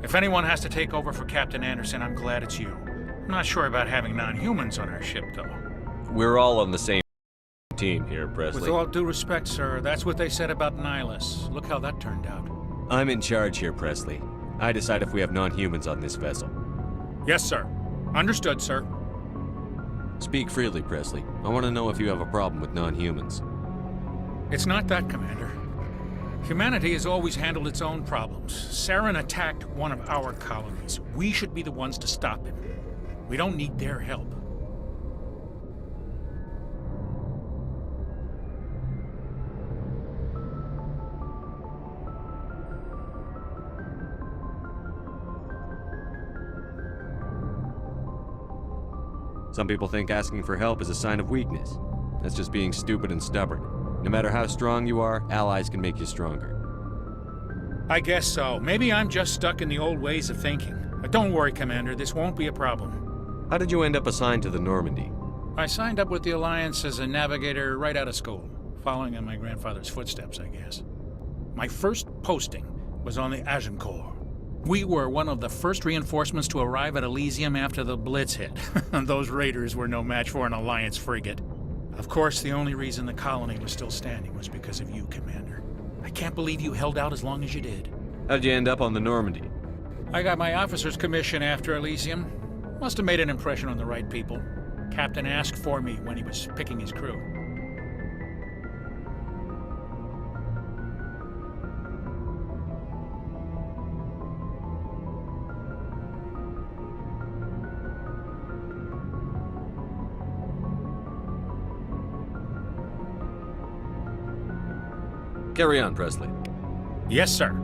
If anyone has to take over for Captain Anderson, I'm glad it's you. I'm not sure about having non-humans on our ship, though. We're all on the same team here, Presley. With all due respect, sir, that's what they said about Nihilus. Look how that turned out. I'm in charge here, Presley. I decide if we have non-humans on this vessel. Yes, sir. Understood, sir. Speak freely, Presley. I want to know if you have a problem with non-humans. It's not that, Commander. Humanity has always handled its own problems. Saren attacked one of our colonies. We should be the ones to stop him. We don't need their help. Some people think asking for help is a sign of weakness. That's just being stupid and stubborn. No matter how strong you are, allies can make you stronger. I guess so. Maybe I'm just stuck in the old ways of thinking. But don't worry, Commander. This won't be a problem. How did you end up assigned to the Normandy? I signed up with the Alliance as a navigator right out of school, following in my grandfather's footsteps, I guess. My first posting was on the Agincourt. We were one of the first reinforcements to arrive at Elysium after the Blitz hit. Those raiders were no match for an Alliance frigate. Of course, the only reason the colony was still standing was because of you, Commander. I can't believe you held out as long as you did. How'd you end up on the Normandy? I got my officer's commission after Elysium. Must have made an impression on the right people. Captain asked for me when he was picking his crew. Carry on, Presley. Yes, sir.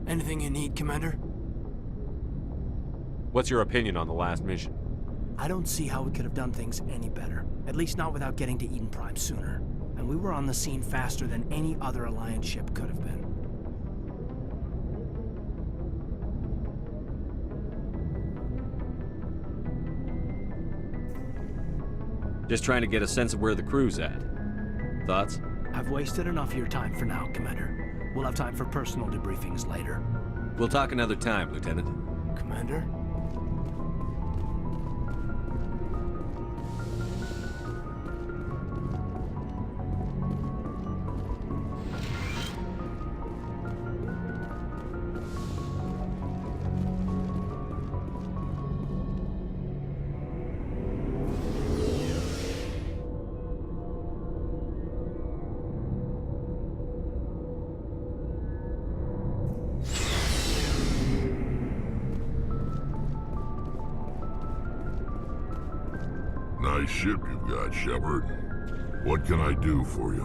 Anything you need, Commander? What's your opinion on the last mission? I don't see how we could have done things any better. At least not without getting to Eden Prime sooner. And we were on the scene faster than any other Alliance ship could have been. Just trying to get a sense of where the crew's at. Thoughts? I've wasted enough of your time for now, Commander. We'll have time for personal debriefings later. We'll talk another time, Lieutenant. Commander? Nice ship you've got, Shepard. What can I do for you?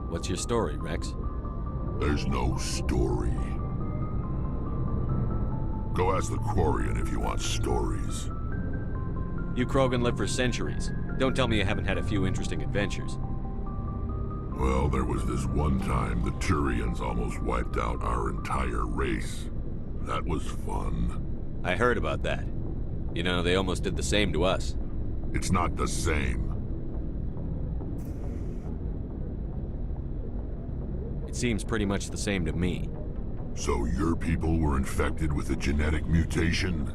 What's your story, Rex? There's no story. Go ask the Quarian if you want stories. You Krogan lived for centuries. Don't tell me you haven't had a few interesting adventures. Well, there was this one time the Turians almost wiped out our entire race. That was fun. I heard about that. You know, they almost did the same to us. It's not the same. It seems pretty much the same to me. So your people were infected with a genetic mutation?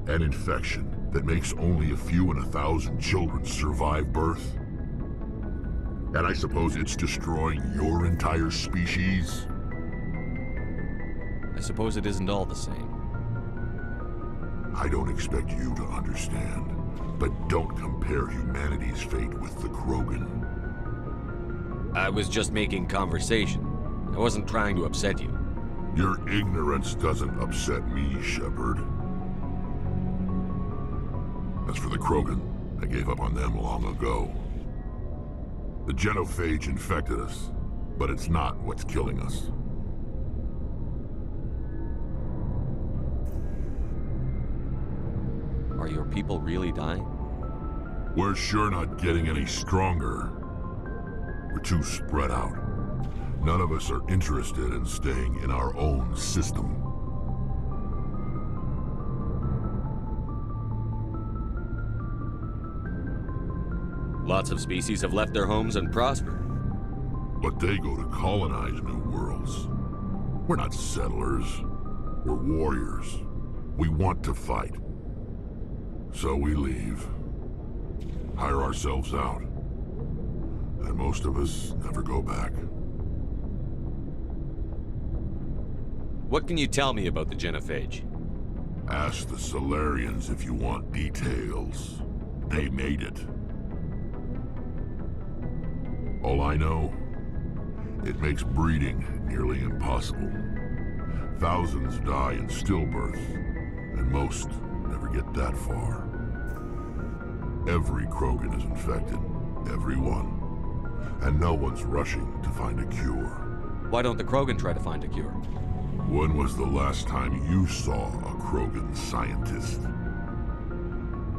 An infection that makes only a few in 1,000 children survive birth? And I suppose it's destroying your entire species? I suppose it isn't all the same. I don't expect you to understand, but don't compare humanity's fate with the Krogan. I was just making conversation. I wasn't trying to upset you. Your ignorance doesn't upset me, Shepard. As for the Krogan, I gave up on them long ago. The genophage infected us, but it's not what's killing us. Are your people really dying? We're sure not getting any stronger. We're too spread out. None of us are interested in staying in our own system. Lots of species have left their homes and prospered. But they go to colonize new worlds. We're not settlers. We're warriors. We want to fight. So we leave. Hire ourselves out. And most of us never go back. What can you tell me about the genophage? Ask the Solarians if you want details. They made it. All I know, it makes breeding nearly impossible. Thousands die in stillbirth, and most never get that far. Every Krogan is infected, every one. And no one's rushing to find a cure. Why don't the Krogan try to find a cure? When was the last time you saw a Krogan scientist?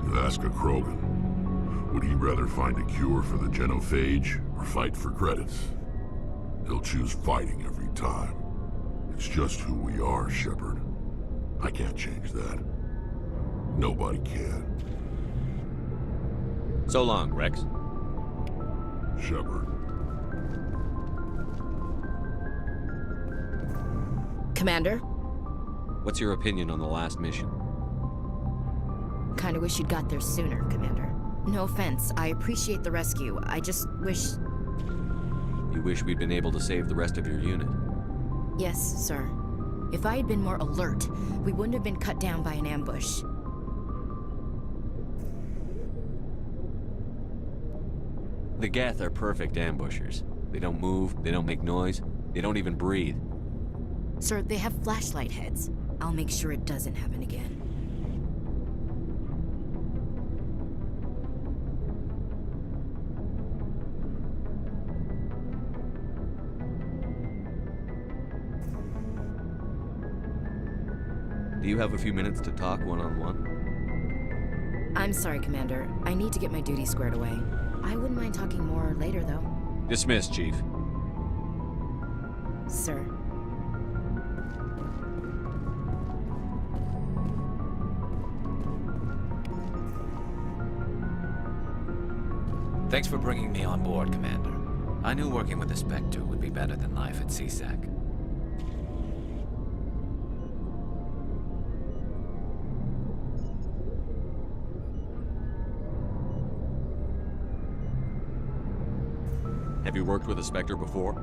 You ask a Krogan, would he rather find a cure for the genophage or fight for credits? He'll choose fighting every time. It's just who we are, Shepard. I can't change that. Nobody can. So long, Rex. Shepard. Commander? What's your opinion on the last mission? Kinda wish you'd got there sooner, Commander. No offense, I appreciate the rescue. I just wish... You wish we'd been able to save the rest of your unit. Yes, sir. If I had been more alert, we wouldn't have been cut down by an ambush. The Geth are perfect ambushers. They don't move, they don't make noise, they don't even breathe. Sir, they have flashlight heads. I'll make sure it doesn't happen again. Do you have a few minutes to talk one-on-one? I'm sorry, Commander. I need to get my duty squared away. I wouldn't mind talking more later, though. Dismissed, Chief. Sir. Thanks for bringing me on board, Commander. I knew working with the Spectre would be better than life at CSEC. Have you worked with a Spectre before?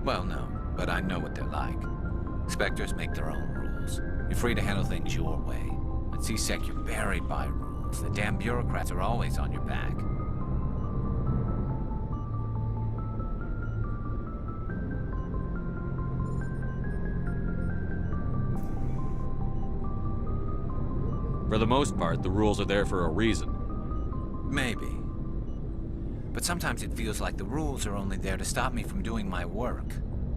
Well, no, but I know what they're like. Spectres make their own rules. You're free to handle things your way. At CSEC, you're buried by rules. The damn bureaucrats are always on your back. For the most part, the rules are there for a reason. Maybe. But sometimes it feels like the rules are only there to stop me from doing my work.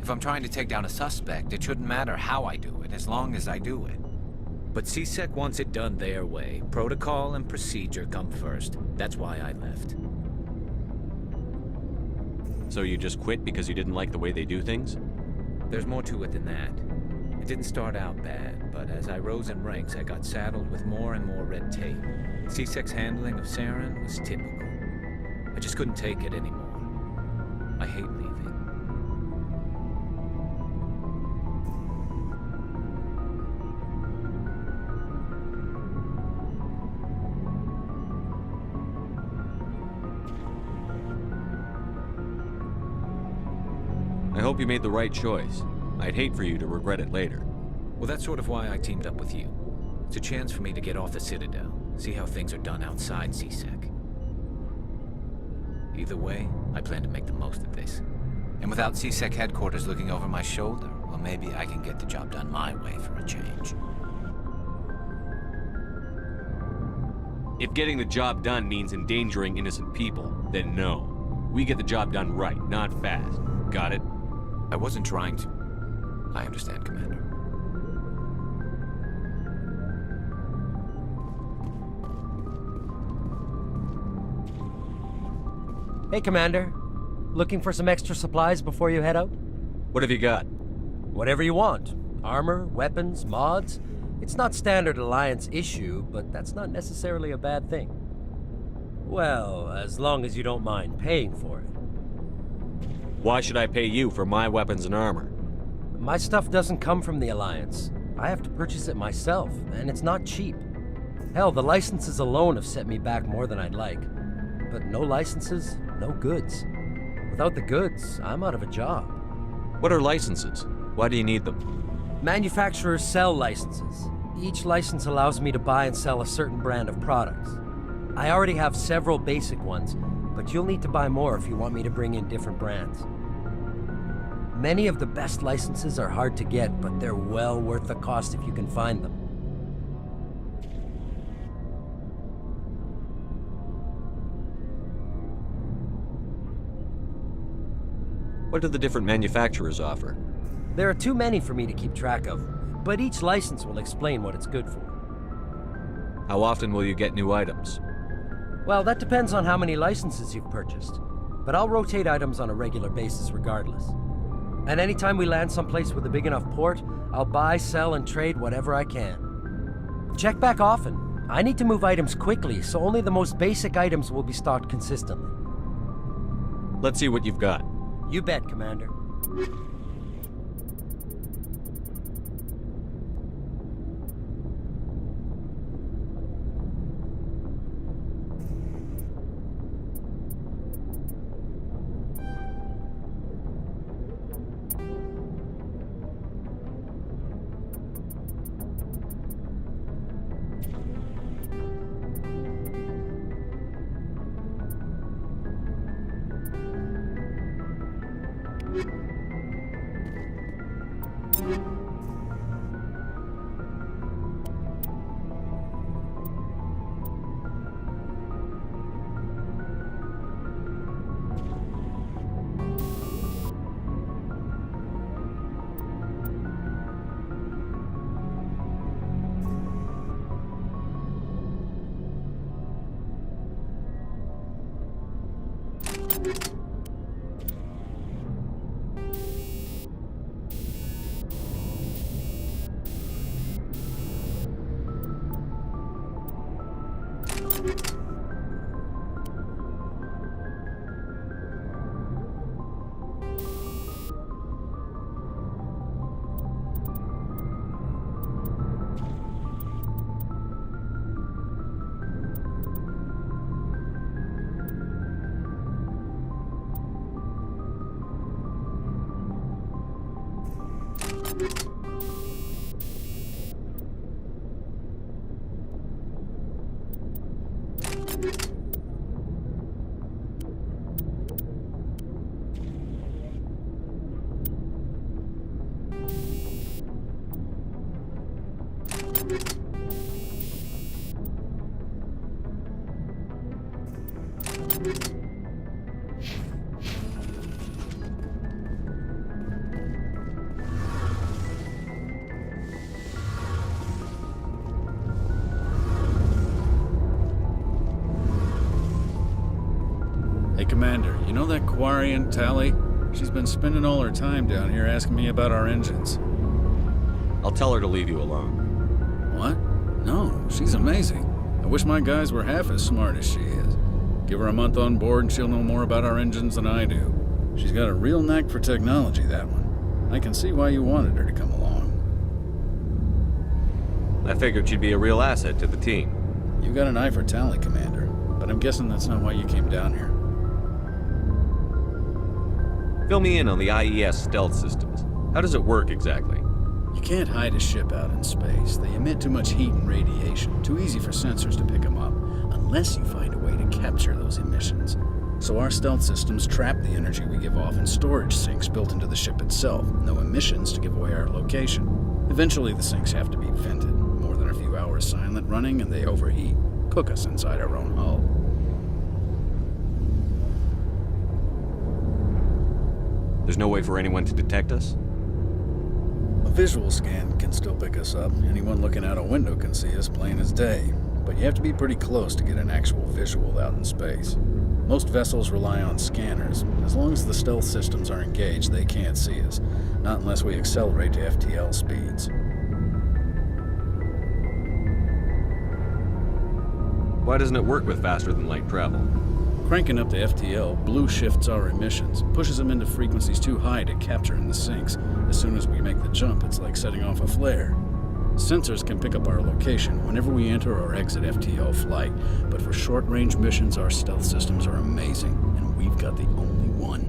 If I'm trying to take down a suspect, it shouldn't matter how I do it, as long as I do it. But CSEC wants it done their way. Protocol and procedure come first. That's why I left. So you just quit because you didn't like the way they do things? There's more to it than that. It didn't start out bad, but as I rose in ranks, I got saddled with more and more red tape. CSEC's handling of Saren was typical. I just couldn't take it anymore. I hate leaving. I hope you made the right choice. I'd hate for you to regret it later. Well, that's sort of why I teamed up with you. It's a chance for me to get off the Citadel, see how things are done outside CSEC. Either way, I plan to make the most of this. And without CSEC headquarters looking over my shoulder, Well, maybe I can get the job done my way for a change. If getting the job done means endangering innocent people, then no. We get the job done right, not fast. Got it? I wasn't trying to. I understand, Commander. Hey, Commander. Looking for some extra supplies before you head out? What have you got? Whatever you want. Armor, weapons, mods. It's not standard Alliance issue, but that's not necessarily a bad thing. Well, as long as you don't mind paying for it. Why should I pay you for my weapons and armor? My stuff doesn't come from the Alliance. I have to purchase it myself, and it's not cheap. Hell, the licenses alone have set me back more than I'd like. But no licenses, no goods. Without the goods, I'm out of a job. What are licenses? Why do you need them? Manufacturers sell licenses. Each license allows me to buy and sell a certain brand of products. I already have several basic ones, but you'll need to buy more if you want me to bring in different brands. Many of the best licenses are hard to get, but they're well worth the cost if you can find them. What do the different manufacturers offer? There are too many for me to keep track of, but each license will explain what it's good for. How often will you get new items? Well, that depends on how many licenses you've purchased, but I'll rotate items on a regular basis regardless. And anytime we land someplace with a big enough port, I'll buy, sell, and trade whatever I can. Check back often. I need to move items quickly, so only the most basic items will be stocked consistently. Let's see what you've got. You bet, Commander. Hey, Commander, you know that Quarian, Tali? She's been spending all her time down here asking me about our engines. I'll tell her to leave you alone. What? No, she's amazing. I wish my guys were half as smart as she is. Give her a month on board and she'll know more about our engines than I do. She's got a real knack for technology, that one. I can see why you wanted her to come along. I figured she'd be a real asset to the team. You got an eye for Tali, Commander, but I'm guessing that's not why you came down here. Fill me in on the IES stealth systems. How does it work exactly? You can't hide a ship out in space. They emit too much heat and radiation. Too easy for sensors to pick them up, unless you find a way to capture those emissions. So our stealth systems trap the energy we give off in storage sinks built into the ship itself. No emissions to give away our location. Eventually the sinks have to be vented. More than a few hours silent running and they overheat. Cook us inside our own hull. There's no way for anyone to detect us? A visual scan can still pick us up. Anyone looking out a window can see us plain as day. But you have to be pretty close to get an actual visual out in space. Most vessels rely on scanners. As long as the stealth systems are engaged, they can't see us. Not unless we accelerate to FTL speeds. Why doesn't it work with faster than light travel? Cranking up to FTL, blue shifts our emissions, pushes them into frequencies too high to capture in the sinks. As soon as we make the jump, it's like setting off a flare. Sensors can pick up our location whenever we enter or exit FTL flight, but for short-range missions, our stealth systems are amazing, and we've got the only one.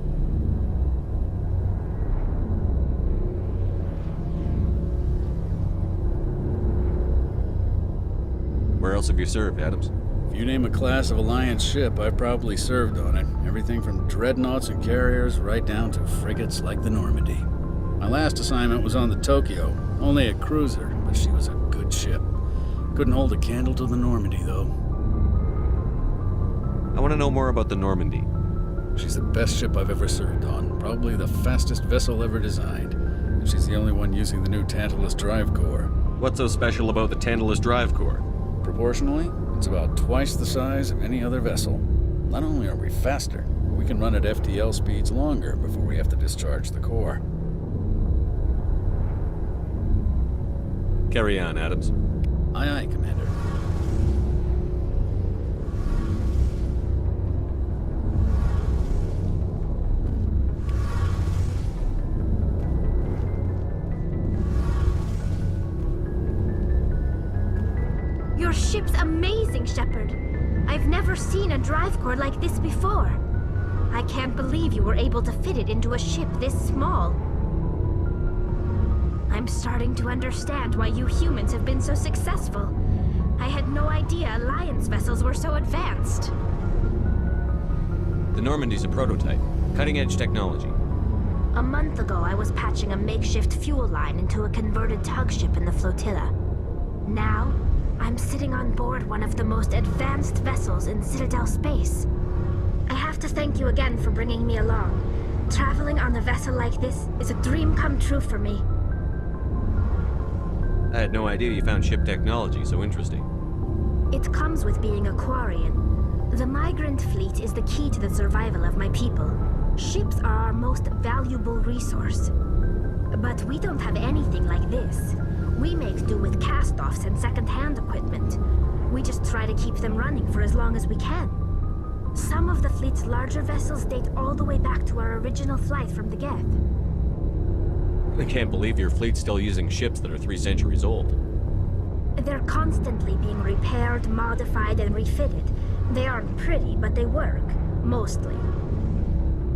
Where else have you served, Adams? If you name a class of Alliance ship, I've probably served on it. Everything from dreadnoughts and carriers right down to frigates like the Normandy. My last assignment was on the Tokyo, only a cruiser, but she was a good ship. Couldn't hold a candle to the Normandy, though. I want to know more about the Normandy. She's the best ship I've ever served on, probably the fastest vessel ever designed. And she's the only one using the new Tantalus drive core. What's so special about the Tantalus drive core? Proportionally, it's about twice the size of any other vessel. Not only are we faster, but we can run at FTL speeds longer before we have to discharge the core. Carry on, Adams. Aye, aye, Commander. Your ship's amazing, Shepard. I've never seen a drive core like this before. I can't believe you were able to fit it into a ship this small. I'm starting to understand why you humans have been so successful. I had no idea Alliance vessels were so advanced. The Normandy's a prototype. Cutting-edge technology. A month ago, I was patching a makeshift fuel line into a converted tug ship in the flotilla. Now, I'm sitting on board one of the most advanced vessels in Citadel space. I have to thank you again for bringing me along. Traveling on a vessel like this is a dream come true for me. I had no idea you found ship technology so interesting. It comes with being a Quarian. The migrant fleet is the key to the survival of my people. Ships are our most valuable resource. But we don't have anything like this. We make do with cast-offs and second-hand equipment. We just try to keep them running for as long as we can. Some of the fleet's larger vessels date all the way back to our original flight from the Geth. I can't believe your fleet's still using ships that are 3 centuries old. They're constantly being repaired, modified, and refitted. They aren't pretty, but they work. Mostly.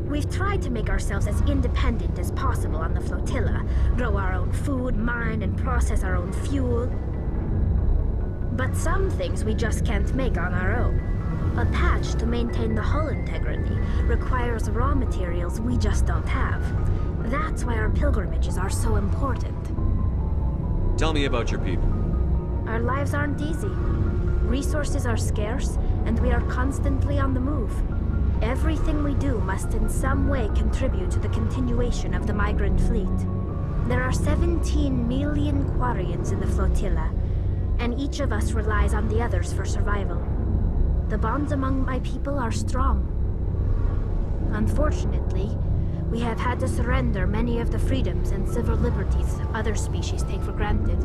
We've tried to make ourselves as independent as possible on the flotilla, grow our own food, mine, and process our own fuel. But some things we just can't make on our own. A patch to maintain the hull integrity requires raw materials we just don't have. That's why our pilgrimages are so important. Tell me about your people. Our lives aren't easy. Resources are scarce, and we are constantly on the move. Everything we do must in some way contribute to the continuation of the migrant fleet. There are 17 million Quarians in the flotilla, and each of us relies on the others for survival. The bonds among my people are strong. Unfortunately, we have had to surrender many of the freedoms and civil liberties other species take for granted.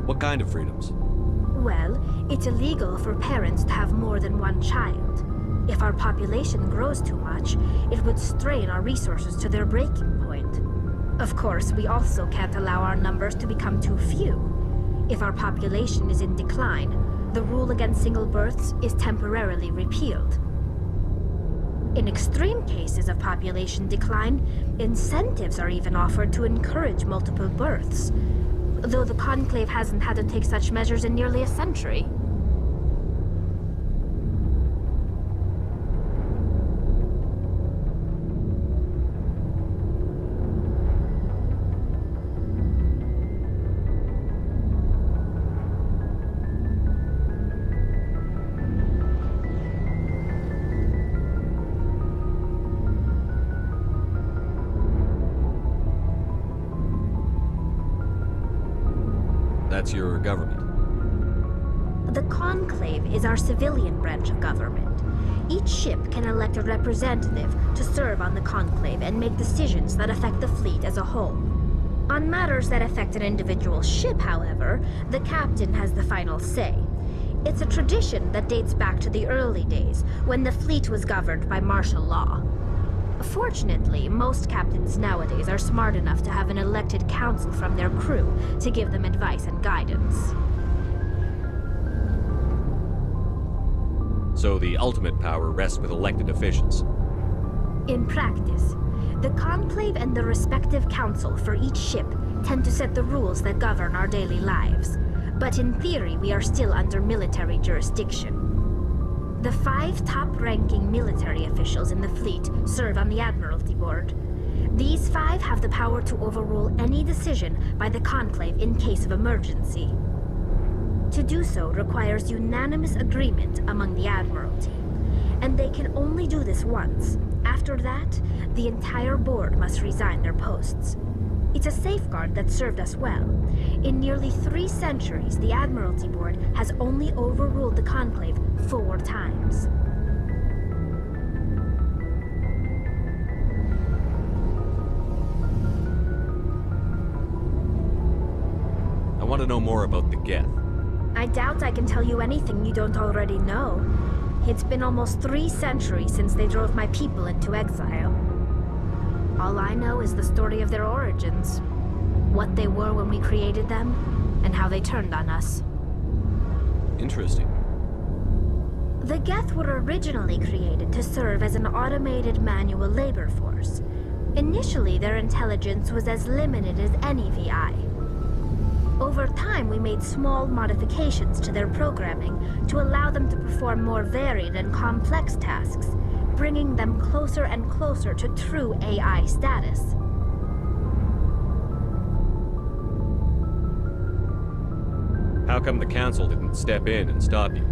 What kind of freedoms? Well, it's illegal for parents to have more than one child. If our population grows too much, it would strain our resources to their breaking point. Of course, we also can't allow our numbers to become too few. If our population is in decline, the rule against single births is temporarily repealed. In extreme cases of population decline, incentives are even offered to encourage multiple births, though the Conclave hasn't had to take such measures in nearly a century. That's your government. The Conclave is our civilian branch of government. Each ship can elect a representative to serve on the Conclave and make decisions that affect the fleet as a whole. On matters that affect an individual ship, however, the captain has the final say. It's a tradition that dates back to the early days, when the fleet was governed by martial law. Fortunately, most captains nowadays are smart enough to have an elected council from their crew to give them advice and guidance. So the ultimate power rests with elected officials. In practice, the Conclave and the respective council for each ship tend to set the rules that govern our daily lives. But in theory, we are still under military jurisdiction. The 5 top-ranking military officials in the fleet serve on the Admiralty Board. These 5 have the power to overrule any decision by the Conclave in case of emergency. To do so requires unanimous agreement among the Admiralty, and they can only do this once. After that, the entire board must resign their posts. It's a safeguard that served us well. In nearly 3 centuries, the Admiralty Board has only overruled the Conclave 4 times. I want to know more about the Geth. I doubt I can tell you anything you don't already know. It's been almost 3 centuries since they drove my people into exile. All I know is the story of their origins, what they were when we created them, and how they turned on us. Interesting. The Geth were originally created to serve as an automated manual labor force. Initially, their intelligence was as limited as any VI. Over time, we made small modifications to their programming to allow them to perform more varied and complex tasks, bringing them closer and closer to true AI status. How come the Council didn't step in and stop you?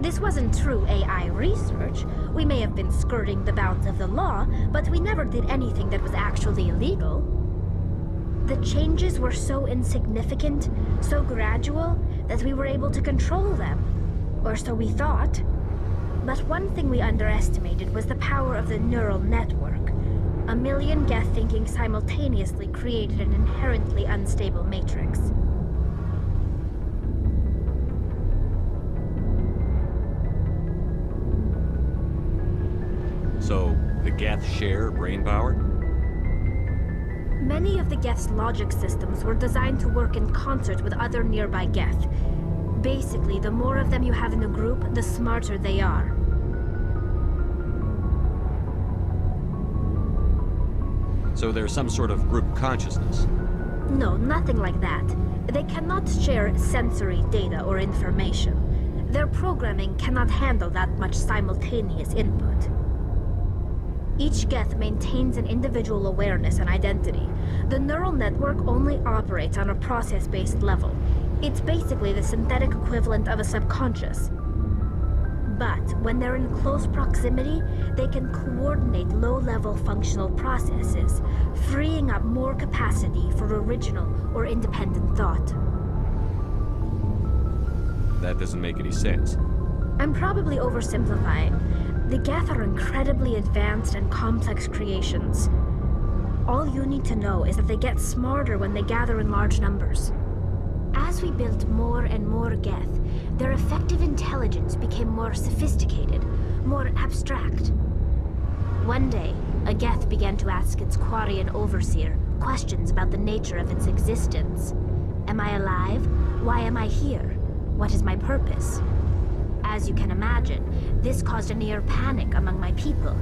This wasn't true AI research. We may have been skirting the bounds of the law, but we never did anything that was actually illegal. The changes were so insignificant, so gradual, that we were able to control them. Or so we thought. But one thing we underestimated was the power of the neural network. A million Geth thinking simultaneously created an inherently unstable matrix. So, the Geth share brain power? Many of the Geth's logic systems were designed to work in concert with other nearby Geth. Basically, the more of them you have in a group, the smarter they are. So there's some sort of group consciousness? No, nothing like that. They cannot share sensory data or information. Their programming cannot handle that much simultaneous input. Each Geth maintains an individual awareness and identity. The neural network only operates on a process-based level. It's basically the synthetic equivalent of a subconscious. But when they're in close proximity, they can coordinate low-level functional processes, freeing up more capacity for original or independent thought. That doesn't make any sense. I'm probably oversimplifying. The Geth are incredibly advanced and complex creations. All you need to know is that they get smarter when they gather in large numbers. As we built more and more Geth, their effective intelligence became more sophisticated, more abstract. One day, a Geth began to ask its Quarian overseer questions about the nature of its existence. Am I alive? Why am I here? What is my purpose? As you can imagine, this caused a near panic among my people.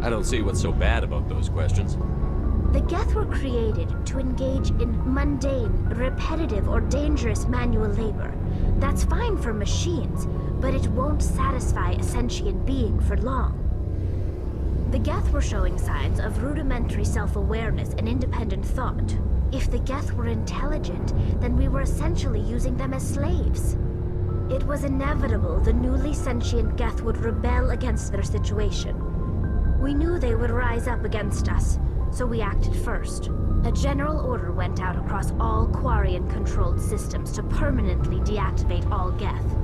I don't see what's so bad about those questions. The Geth were created to engage in mundane, repetitive, or dangerous manual labor. That's fine for machines, but it won't satisfy a sentient being for long. The Geth were showing signs of rudimentary self-awareness and independent thought. If the Geth were intelligent, then we were essentially using them as slaves. It was inevitable the newly sentient Geth would rebel against their situation. We knew they would rise up against us, so we acted first. A general order went out across all Quarian-controlled systems to permanently deactivate all Geth.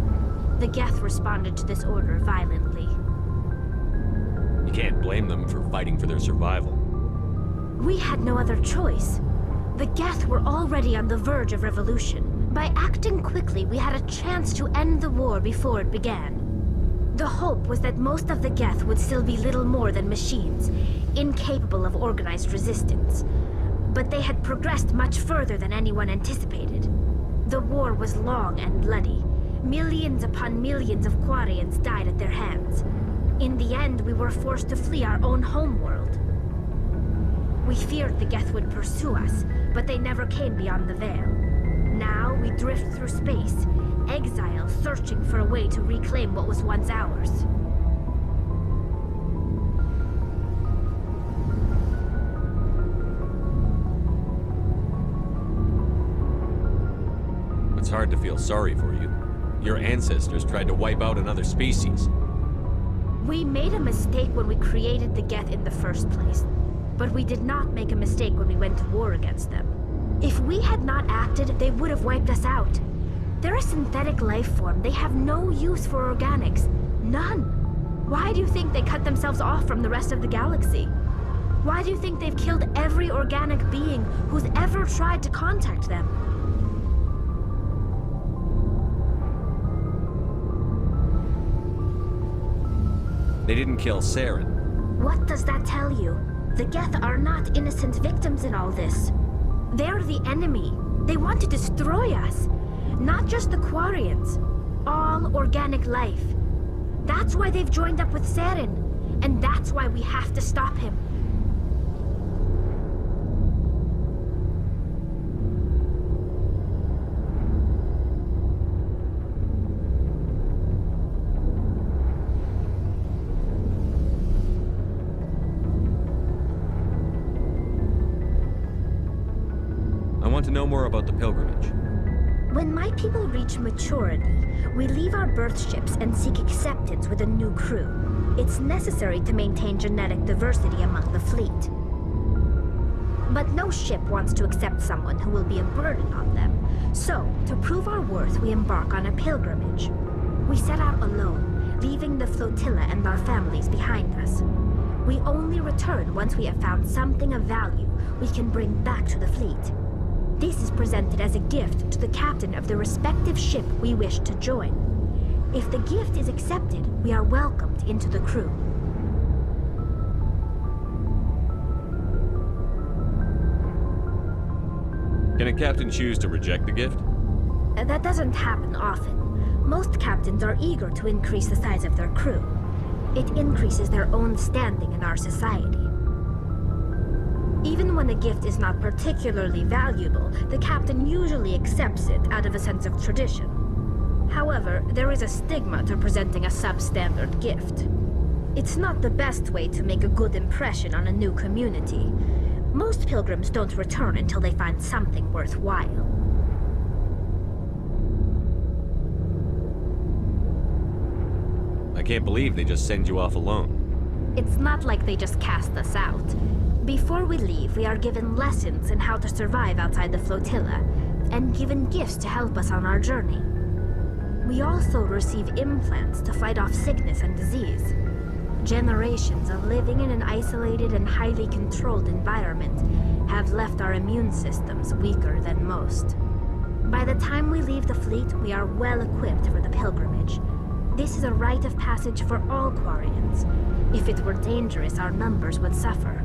The Geth responded to this order violently. You can't blame them for fighting for their survival. We had no other choice. The Geth were already on the verge of revolution. By acting quickly, we had a chance to end the war before it began. The hope was that most of the Geth would still be little more than machines, incapable of organized resistance. But they had progressed much further than anyone anticipated. The war was long and bloody. Millions upon millions of Quarians died at their hands. In the end, we were forced to flee our own homeworld. We feared the Geth would pursue us, but they never came beyond the Veil. Now we drift through space, exile, searching for a way to reclaim what was once ours. It's hard to feel sorry for you. Your ancestors tried to wipe out another species. We made a mistake when we created the Geth in the first place, but we did not make a mistake when we went to war against them. If we had not acted, they would have wiped us out. They're a synthetic life form. They have no use for organics. None. Why do you think they cut themselves off from the rest of the galaxy? Why do you think they've killed every organic being who's ever tried to contact them? They didn't kill Saren. What does that tell you? The Geth are not innocent victims in all this. They're the enemy. They want to destroy us. Not just the Quarians. All organic life. That's why they've joined up with Saren. And that's why we have to stop him. I want to know more about the pilgrimage. When my people reach maturity, we leave our birth ships and seek acceptance with a new crew. It's necessary to maintain genetic diversity among the fleet. But no ship wants to accept someone who will be a burden on them. So, to prove our worth, we embark on a pilgrimage. We set out alone, leaving the flotilla and our families behind us. We only return once we have found something of value we can bring back to the fleet. This is presented as a gift to the captain of the respective ship we wish to join. If the gift is accepted, we are welcomed into the crew. Can a captain choose to reject the gift? That doesn't happen often. Most captains are eager to increase the size of their crew. It increases their own standing in our society. Even when the gift is not particularly valuable, the captain usually accepts it out of a sense of tradition. However, there is a stigma to presenting a substandard gift. It's not the best way to make a good impression on a new community. Most pilgrims don't return until they find something worthwhile. I can't believe they just send you off alone. It's not like they just cast us out. Before we leave, we are given lessons in how to survive outside the flotilla, and given gifts to help us on our journey. We also receive implants to fight off sickness and disease. Generations of living in an isolated and highly controlled environment have left our immune systems weaker than most. By the time we leave the fleet, we are well equipped for the pilgrimage. This is a rite of passage for all Quarians. If it were dangerous, our numbers would suffer.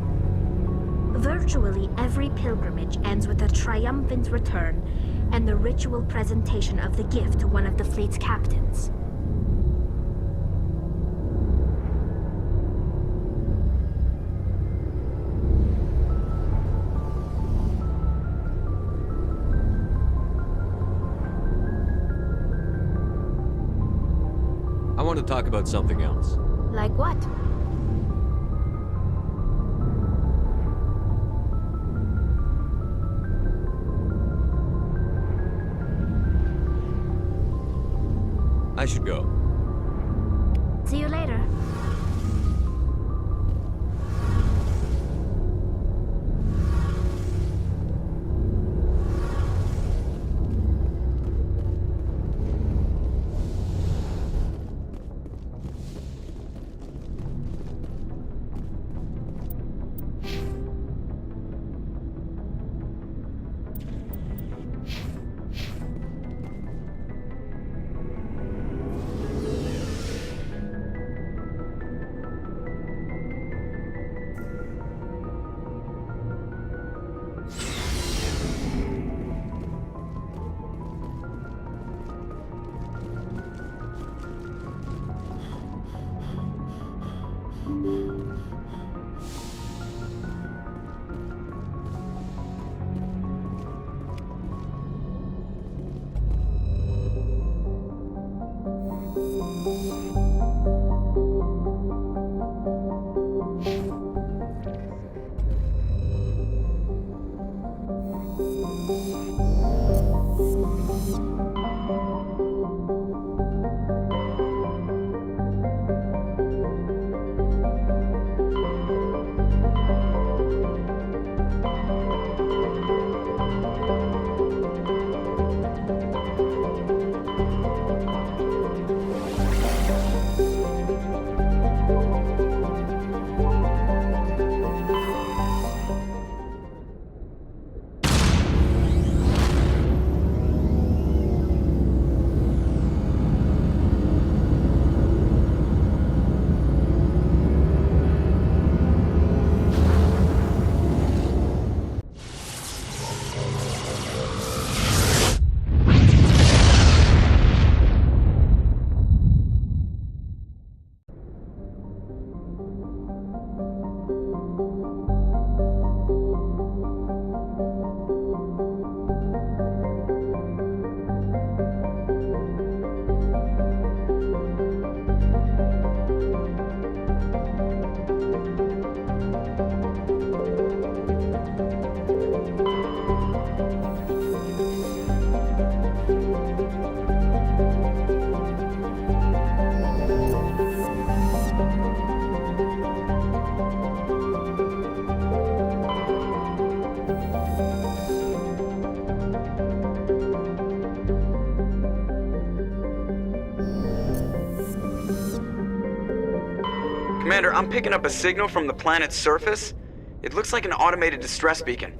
Virtually every pilgrimage ends with a triumphant return and the ritual presentation of the gift to one of the fleet's captains. I want to talk about something else. Like what? I should go. See you later. Commander, I'm picking up a signal from the planet's surface. It looks like an automated distress beacon.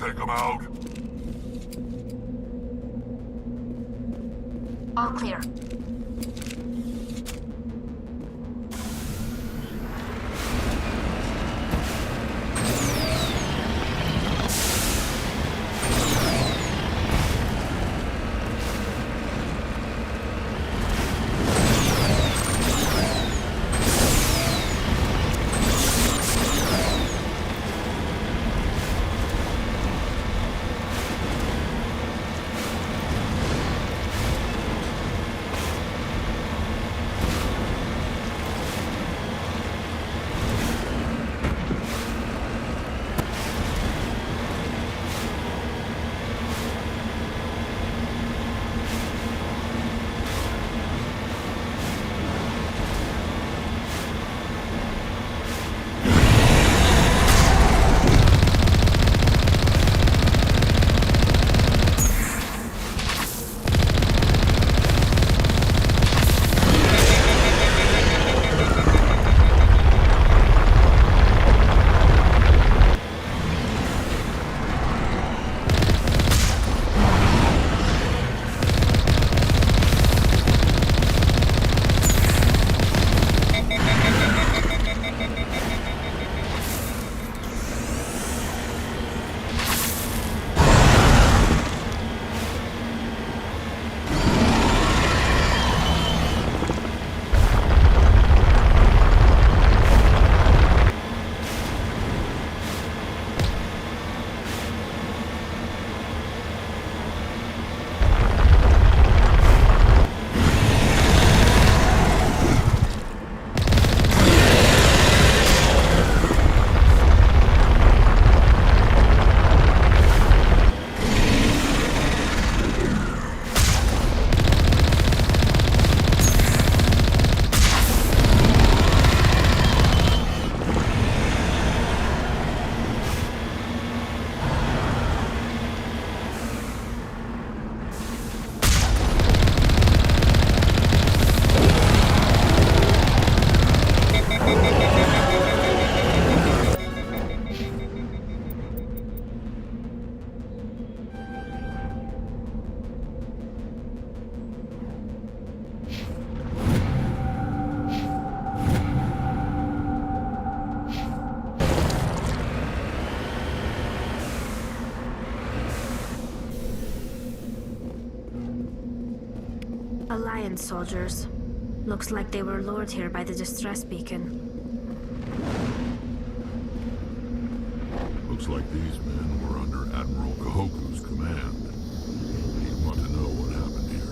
take them out? All clear. Alliance soldiers. Looks like they were lured here by the distress beacon. Looks like these men were under Admiral Kahoku's command. He'd want to know what happened here.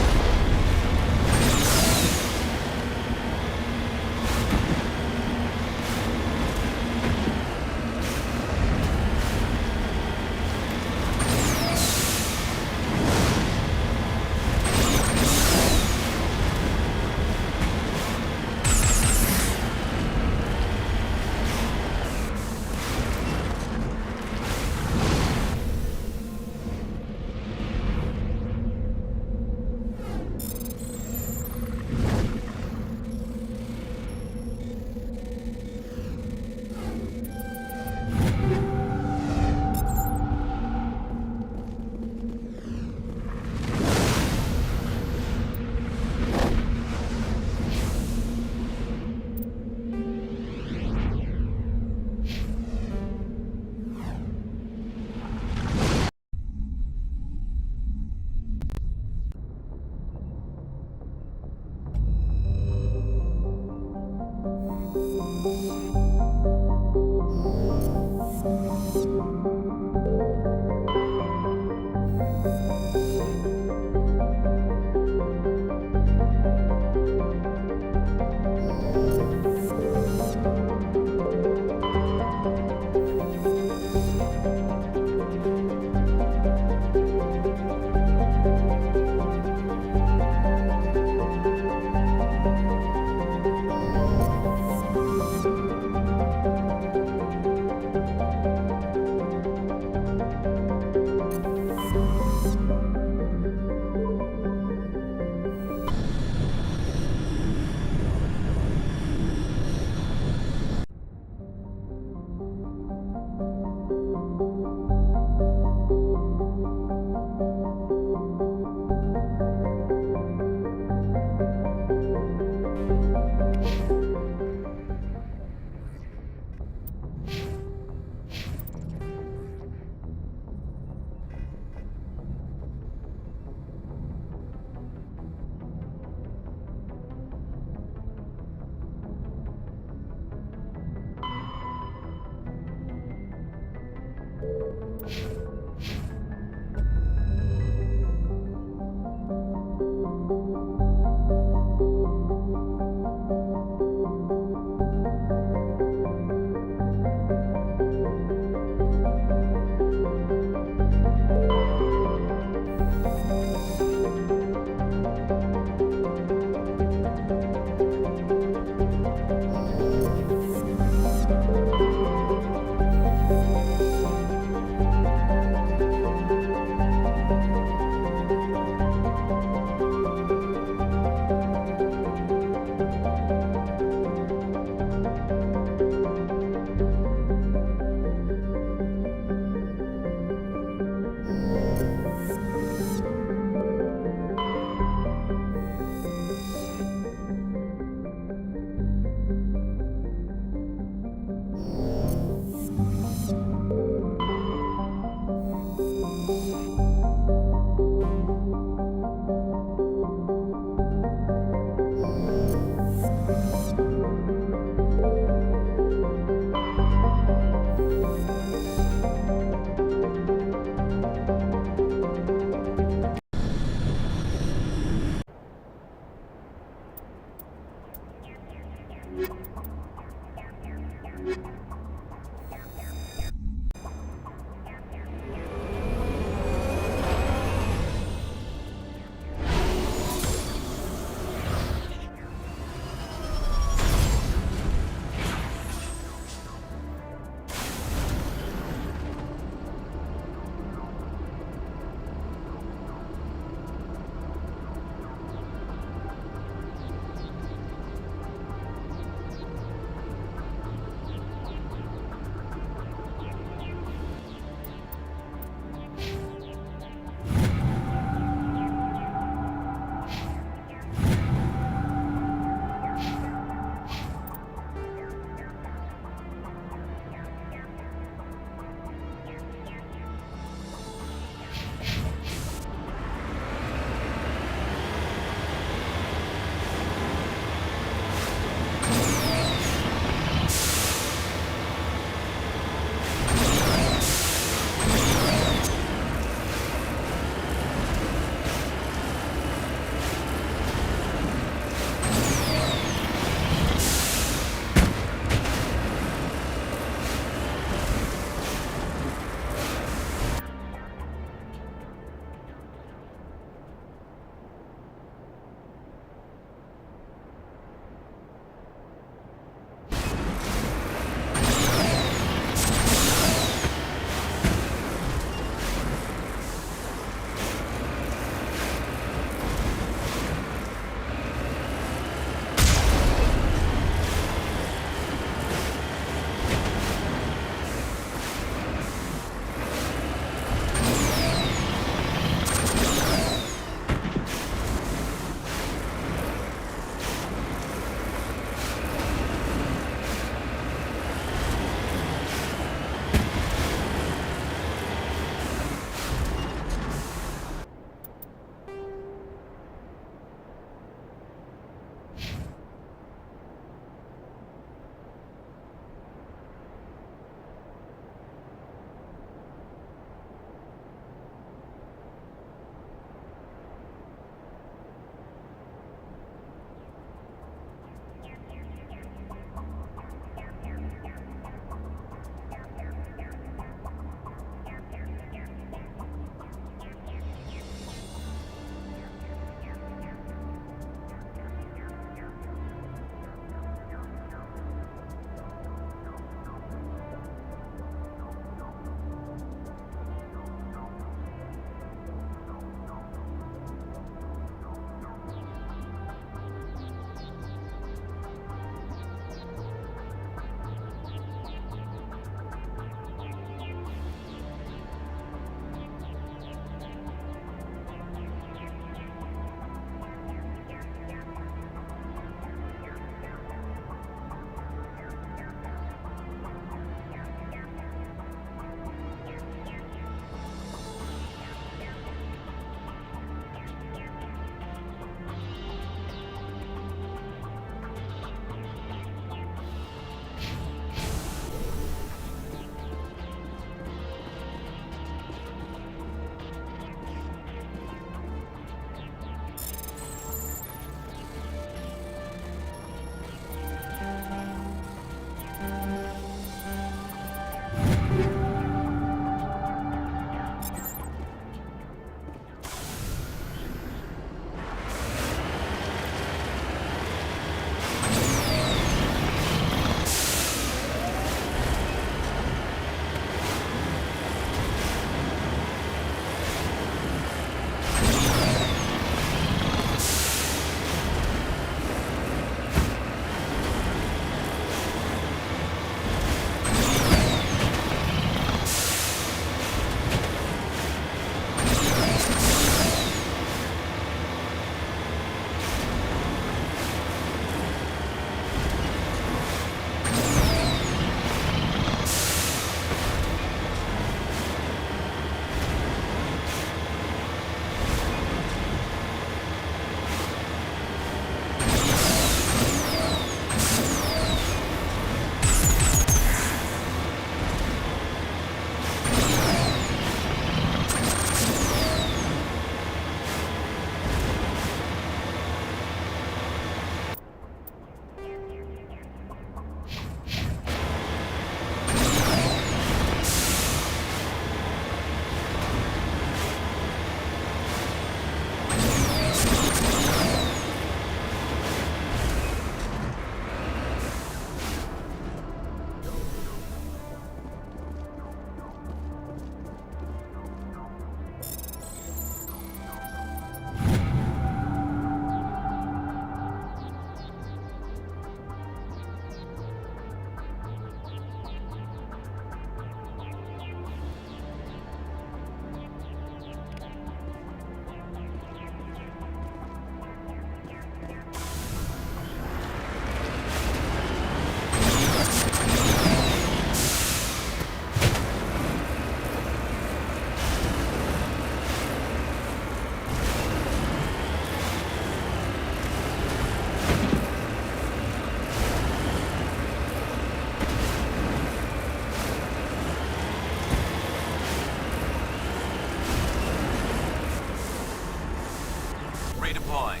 Redeploying.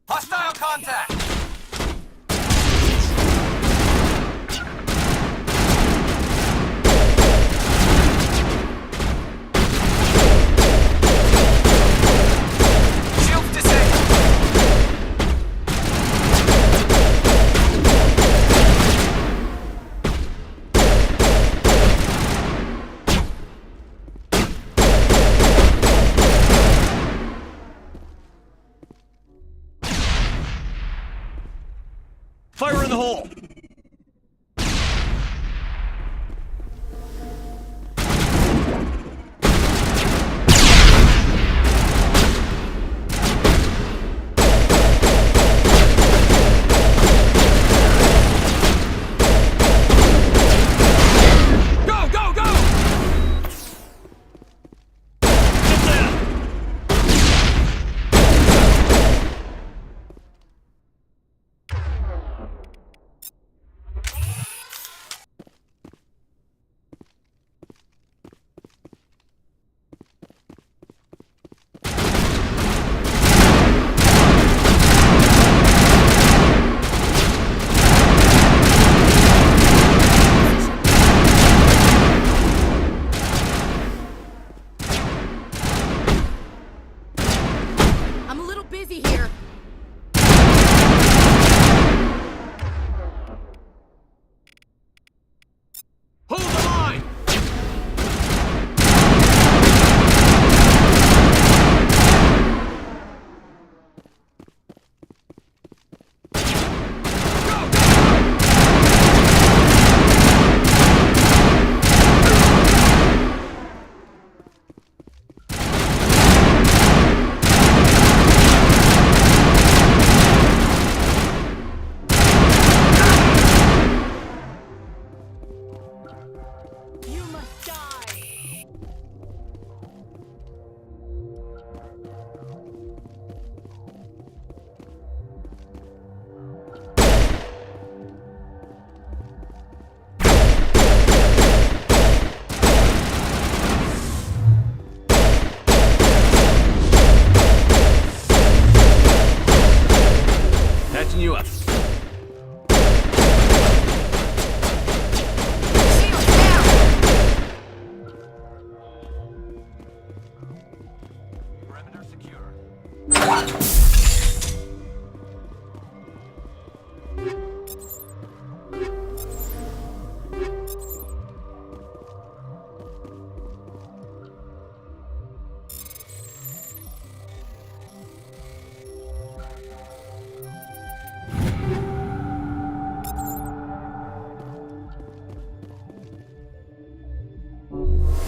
Hostile contact! Shields disabled!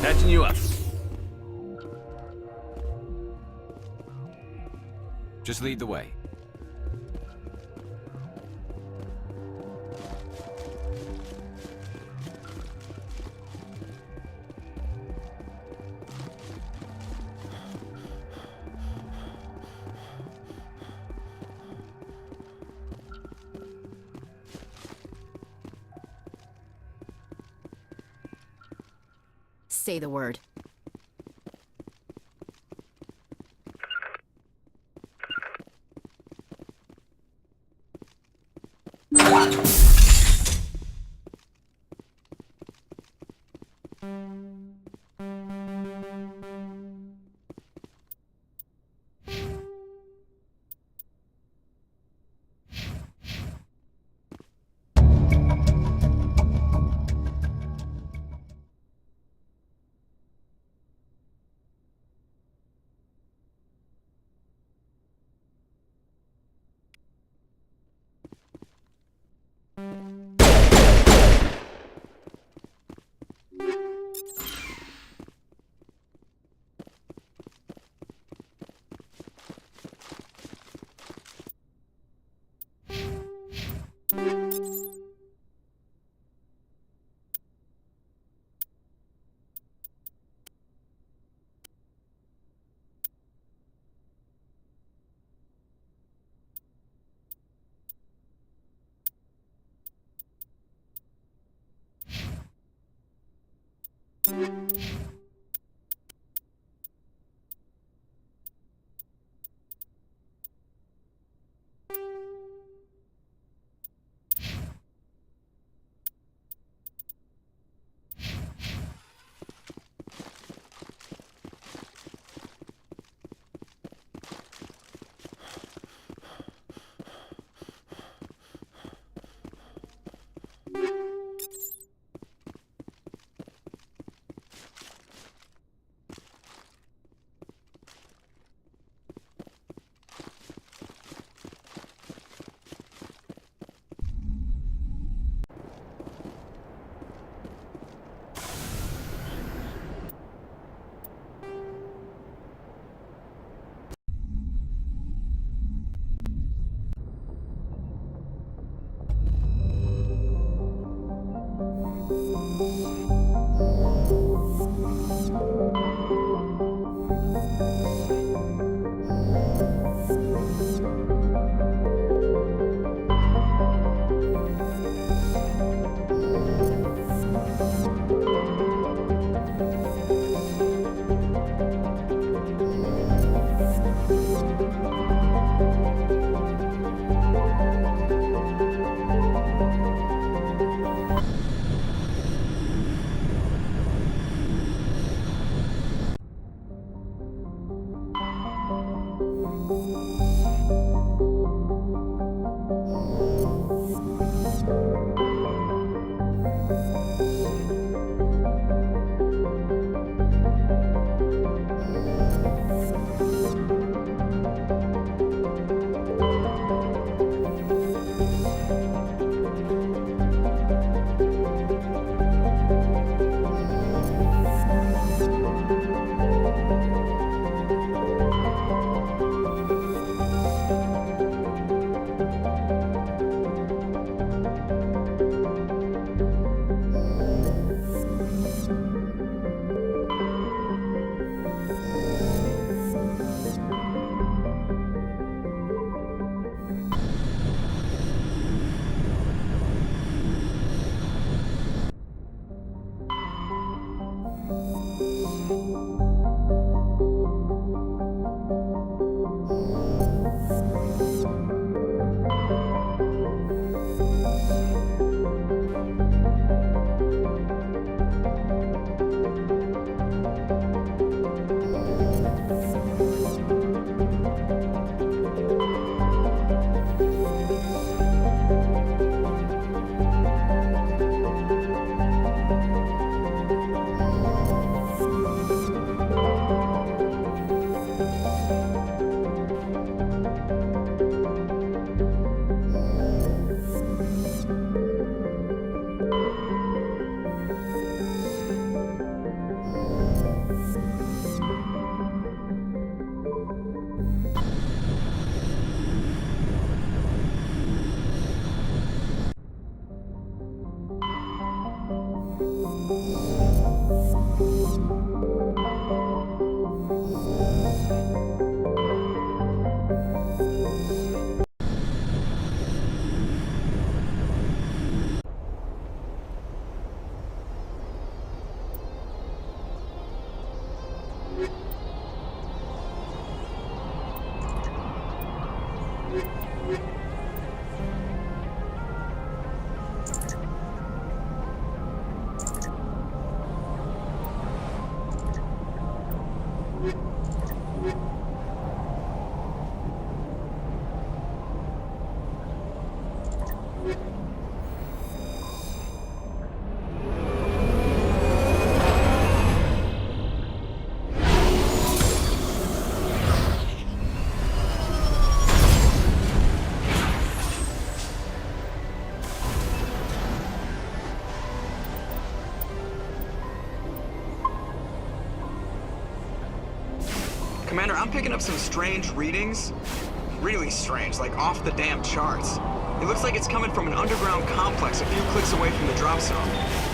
Patching you up. Just lead the way. Say the word. Commander, I'm picking up some strange readings. Really strange, like off the damn charts. It looks like it's coming from an underground complex a few clicks away from the drop zone.